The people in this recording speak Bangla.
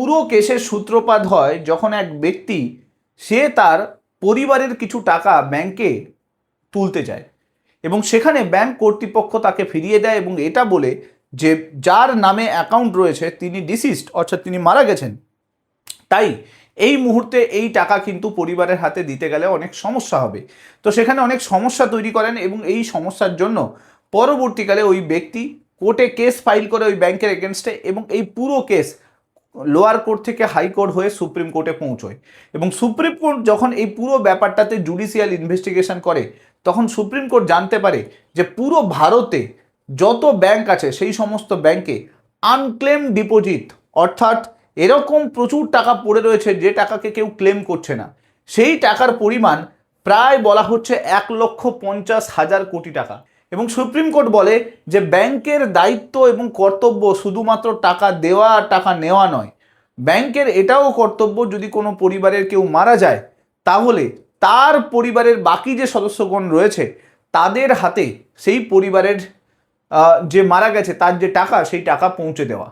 পুরো কেসের সূত্রপাত হয় যখন এক ব্যক্তি সে তার পরিবারের কিছু টাকা ব্যাংকে তুলতে যায় এবং সেখানে ব্যাংক কর্তৃপক্ষ তাকে ফিরিয়ে দেয় এবং এটা বলে যে যার নামে অ্যাকাউন্ট রয়েছে তিনি ডিসিজড, অর্থাৎ তিনি মারা গেছেন, তাই এই মুহূর্তে এই টাকা কিন্তু পরিবারের হাতে দিতে গেলে অনেক সমস্যা হবে। তো সেখানে অনেক সমস্যা তৈরি করেন এবং এই সমস্যার জন্য পরবর্তীকালে ওই ব্যক্তি কোর্টে কেস ফাইল করে ওই ব্যাংকের এগেনস্টে এবং এই পুরো কেস লোয়ার কোর্ট থেকে হাইকোর্ট হয়ে সুপ্রিম কোর্টে পৌঁছয় এবং সুপ্রিম কোর্ট যখন এই পুরো ব্যাপারটাতে জুডিশিয়াল ইনভেস্টিগেশন করে তখন সুপ্রিম কোর্ট জানতে পারে যে পুরো ভারতে যত ব্যাংক আছে সেই সমস্ত ব্যাংকে আনক্লেম ডিপোজিট, অর্থাৎ এরকম প্রচুর টাকা পড়ে রয়েছে যে টাকাকে কেউ ক্লেম করছে না, সেই টাকার পরিমাণ প্রায় বলা হচ্ছে 1,50,000 কোটি টাকা। এবং সুপ্রিম কোর্ট বলে যে ব্যাংকের দায়িত্ব এবং কর্তব্য শুধুমাত্র টাকা দেওয়া আর টাকা নেওয়া নয়, ব্যাংকের এটাও কর্তব্য যদি কোনো পরিবারের কেউ মারা যায় তাহলে তার পরিবারের বাকি যে সদস্যগণ রয়েছে তাদের হাতে সেই পরিবারের যে মারা গেছে তার যে টাকা সেই টাকা পৌঁছে দেওয়া।